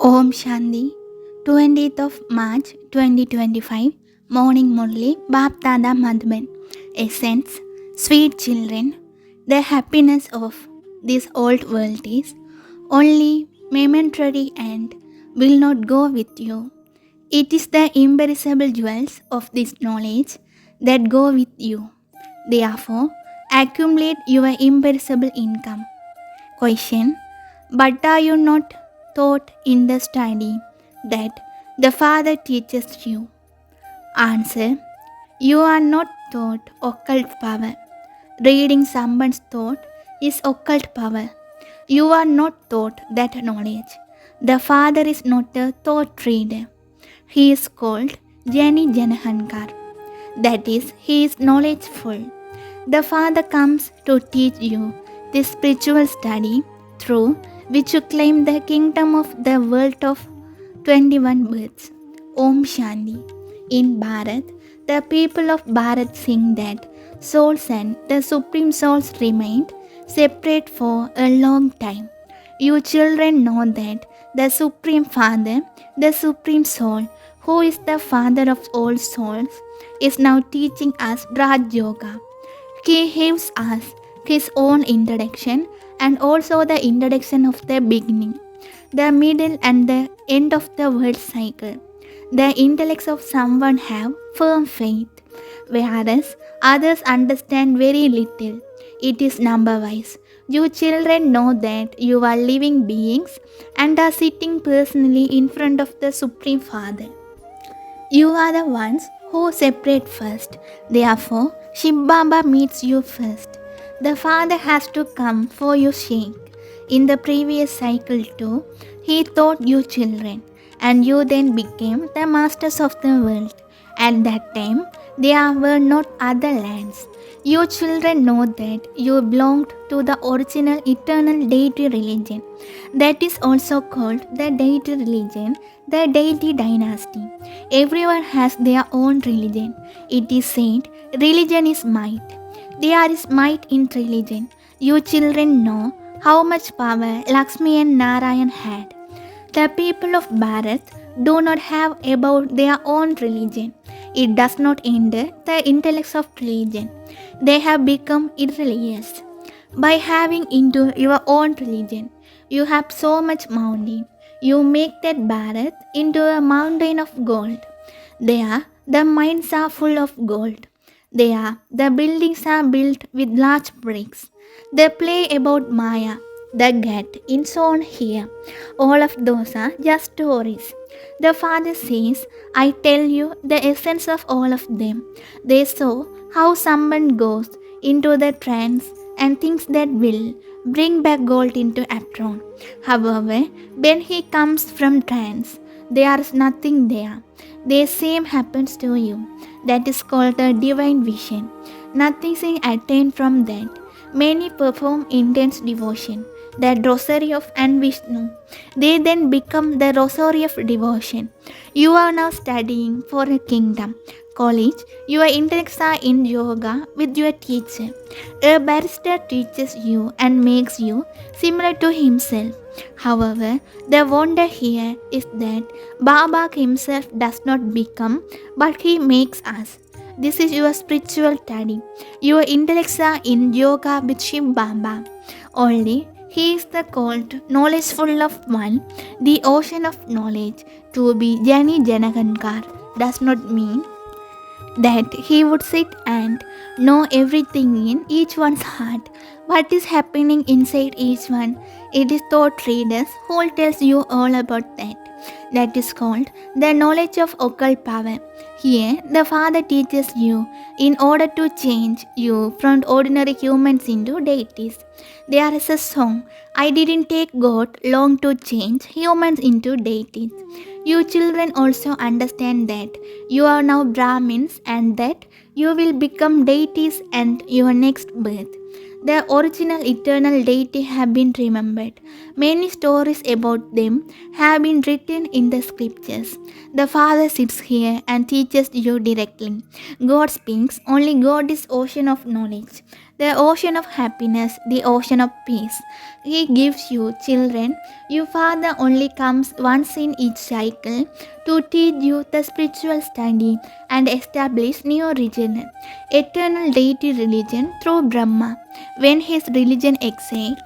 Om Shanti, 20th of March 2025, Morning Murli, Baptada Madhban. Essence, sweet children, the happiness of this old world is only momentary and will not go with you. It is the imperishable jewels of this knowledge that go with you. Therefore, accumulate your imperishable income. Question: but are you not taught in the study that the Father teaches you? Answer: you are not taught occult power. Reading someone's thought is occult power. You are not taught that knowledge. The Father is not a thought reader. He is called Jani Janahankar. That is, he is knowledgeful. The Father comes to teach you this spiritual study through which you claim the kingdom of the world of 21 births. Om Shanti. In Bharat, the people of Bharat sing that souls and the supreme souls remained separate for a long time. You children know that the Supreme Father, the Supreme Soul, who is the Father of all souls, is now teaching us Raj Yoga. He gives us his own introduction and also the introduction of the beginning, the middle and the end of the world cycle. The intellects of someone have firm faith, whereas others understand very little. It is number-wise. You children know that you are living beings and are sitting personally in front of the Supreme Father. You are the ones who separate first. Therefore, Shiv Baba meets you first. The Father has to come for your sake. In the previous cycle too, he taught you children, and you then became the masters of the world. At that time, there were not other lands. You children know that you belonged to the original eternal deity religion. That is also called the deity religion, the deity dynasty. Everyone has their own religion. It is said, religion is might. There is might in religion. You children know how much power Lakshmi and Narayan had. The people of Bharat do not have about their own religion. It does not hinder the intellects of religion. They have become irreligious. By having into your own religion, you have so much mountain. You make that Bharat into a mountain of gold. There, the mines are full of gold. There, the buildings are built with large bricks. They play about Maya, the get in on here. All of those are just stories. The Father says, I tell you the essence of all of them. They show how someone goes into the trance and thinks that will bring back gold into Apron. However, when he comes from trance, there is nothing there. The same happens to you. That is called the divine vision. Nothing is attained from that. Many perform intense devotion, the rosary of and Vishnu. They then become the rosary of devotion. You are now studying for a kingdom. College, your intellects are in yoga with your teacher. A barrister teaches you and makes you similar to himself. However, the wonder here is that Baba himself does not become, but he makes us. This is your spiritual study. Your intellects are in yoga with Shiv Baba. Only he is the called knowledgeful of one, the ocean of knowledge. To be Jani Janagankar does not mean that he would sit and know everything in each one's heart. What is happening inside each one? It is thought readers who will tell you all about that. That is called the knowledge of occult power. Here, the Father teaches you in order to change you from ordinary humans into deities. There is a song, I didn't take God long to change humans into deities. You children also understand that you are now Brahmins and that you will become deities and your next birth. The original eternal deity have been remembered. Many stories about them have been written in the scriptures. The Father sits here and teaches you directly. God speaks, only God is ocean of knowledge, the ocean of happiness, the ocean of peace. He gives you children. Your Father only comes once in each cycle to teach you the spiritual study and establish new religion, eternal deity religion through Brahma. When his religion excites,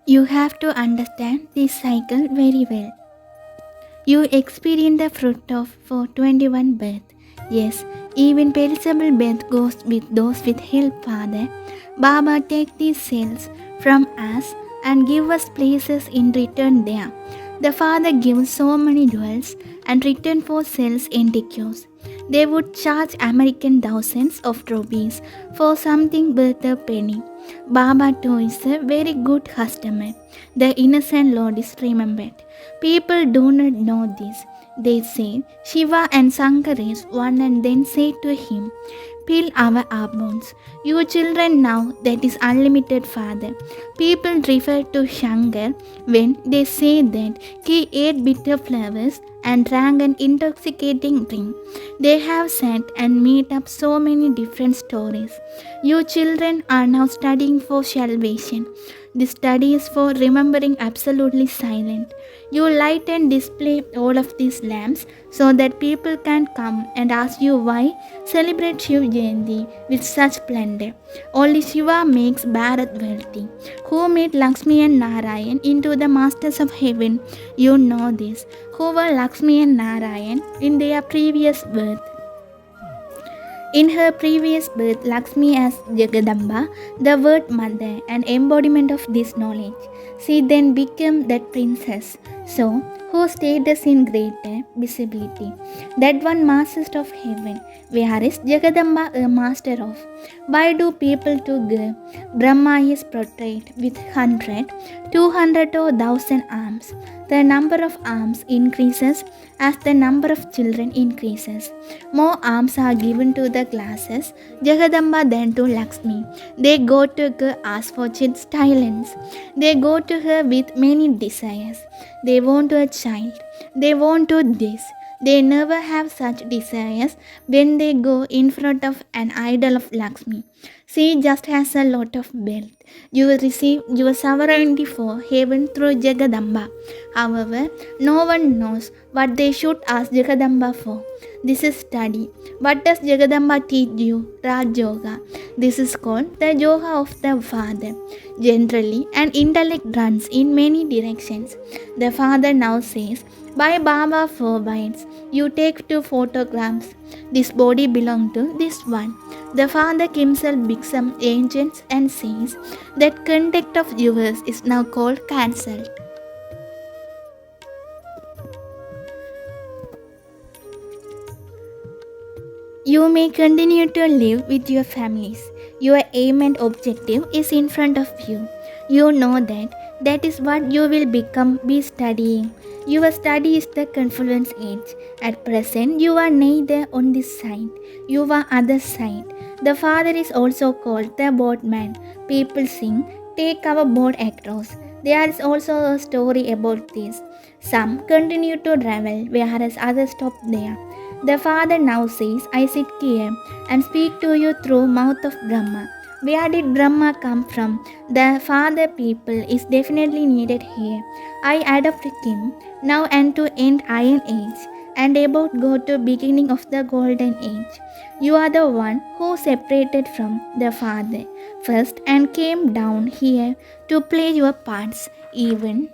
you have to understand this cycle very well. You experience the fruit of for 21 birth. Yes, even perishable birth goes with those with help, Father. Baba, take these cells from us and give us places in return there. The Father gives so many jewels and return for cells in decus. They would charge American thousands of rupees for something worth a penny. Baba too is a very good customer. The innocent Lord is remembered. People do not know this. They say Shiva and Shankar is one and then say to him, peel our bones. You children now that is unlimited Father. People refer to Shankar when they say that he ate bitter flowers and drank an intoxicating drink. They have said and made up so many different stories. You children are now studying for salvation. This study is for remembering absolutely silent. You light and display all of these lamps so that people can come and ask you why celebrate Shiv Jayanti with such splendor. Only Shiva makes Bharat wealthy. Who made Lakshmi and Narayan into the masters of heaven? You know this. Who were Lakshmi and Narayan in their previous birth? In her previous birth, Lakshmi as Jagadamba, the word mother, an embodiment of this knowledge. She then became that princess. So, whose status in greater visibility? That one master of heaven. Where is Jagadamba a master of? Why do people to give? Brahma is portrayed with 100, 200 or 1000 arms. The number of arms increases as the number of children increases. More arms are given to the classes Jagadamba than to Lakshmi. They go to her ask for silence. They go to her with many desires. They want a child. They want to this. They never have such desires when they go in front of an idol of Lakshmi. She just has a lot of wealth. You will receive your sovereignty for heaven through Jagadamba. However, no one knows what they should ask Jagadamba for. This is study. What does Jagadamba teach you? Raj Yoga. This is called the Yoga of the Father. Generally, an intellect runs in many directions. The Father now says, by Baba forbids, you take 2 photographs. This body belongs to this one. The Father himself becomes ancient and says that contact of yours is now called cancelled. You may continue to live with your families. Your aim and objective is in front of you. You know that is what you will be studying. Your study is the confluence age. At present, you are neither on this side, you are other side. The Father is also called the boatman. People sing, take our boat across. There is also a story about this. Some continue to travel, whereas others stop there. The Father now says, I sit here and speak to you through mouth of Brahma. Where did Brahma come from? The Father people is definitely needed here. I adopt him now and to end Iron Age and about go to beginning of the Golden Age. You are the one who separated from the Father first and came down here to play your parts. Even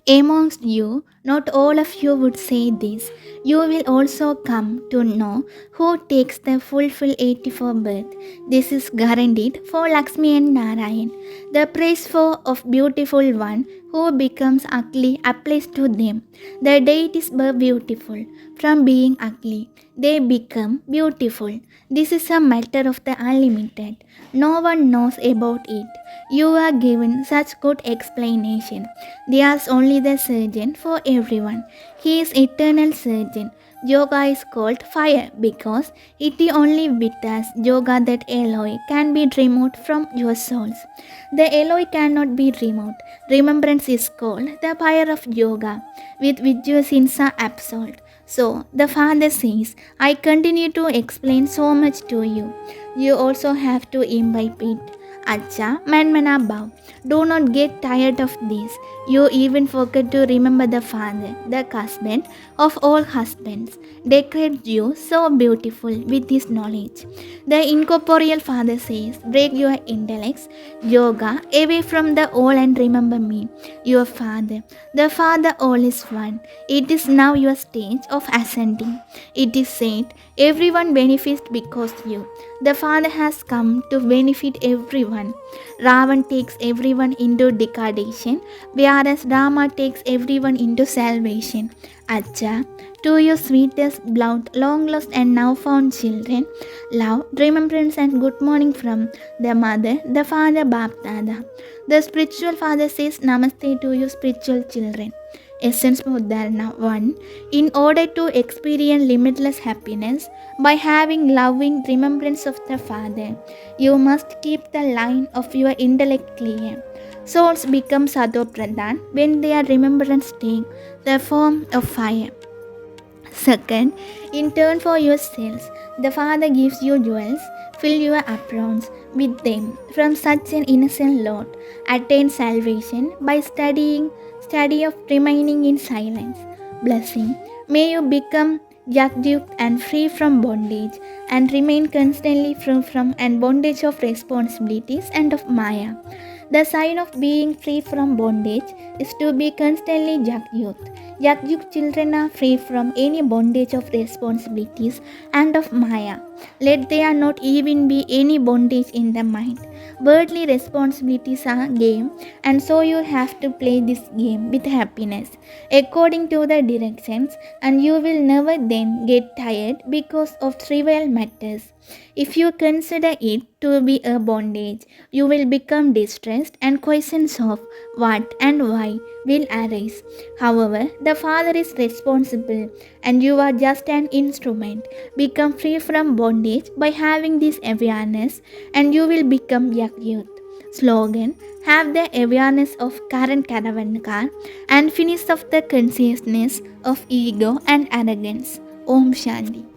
amongst you, not all of you would say this. You will also come to know who takes the full 84 birth. This is guaranteed for Lakshmi and Narayan. The praise for of beautiful one who becomes ugly applies to them. The deities were beautiful. From being ugly, they become beautiful. This is a matter of the unlimited. No one knows about it. You are given such good explanation. There's only the surgeon for everyone. He is eternal surgeon. Yoga is called fire because it is only with us yoga that alloy can be removed from your souls. The alloy cannot be removed. Remembrance is called the fire of yoga, with which your sins are absolved. So the Father says, I continue to explain so much to you. You also have to imbibe it. Acha, Manmana Bhav. Do not get tired of this. You even forget to remember the Father, the husband of all husbands, decorates you so beautiful with his knowledge. The incorporeal Father says, break your intellects, yoga, away from the all and remember me, your Father. The Father all is one. It is now your stage of ascending. It is said, everyone benefits because you. The Father has come to benefit everyone. Ravan takes everyone into degradation, whereas Rama takes everyone into salvation. Acha, to your sweetest, beloved, long lost and now found children, love, remembrance, and good morning from the Mother, the Father, Baptada. The spiritual Father says Namaste to you, spiritual children. Essence Mudharana 1. In order to experience limitless happiness by having loving remembrance of the Father, you must keep the line of your intellect clear. Souls become Sadopradhan when their remembrance take the form of fire. Second, in turn for yourselves, the Father gives you jewels, fill your aprons with them. From such an innocent lot, attain salvation by study of remaining in silence. Blessing. May you become Yakjuk and free from bondage, and remain constantly free from and bondage of responsibilities and of Maya. The sign of being free from bondage is to be constantly Jagyut. Jagyut children are free from any bondage of responsibilities and of Maya. Let there not even be any bondage in the mind. Worldly responsibilities are game, and so you have to play this game with happiness, according to the directions, and you will never then get tired because of trivial matters. If you consider it to be a bondage, you will become distressed and questions of what and why will arise. However, the Father is responsible and you are just an instrument. Become free from bondage by having this awareness and you will become Yagyut. Slogan: have the awareness of current caravan car and finish of the consciousness of ego and arrogance. Om Shanti.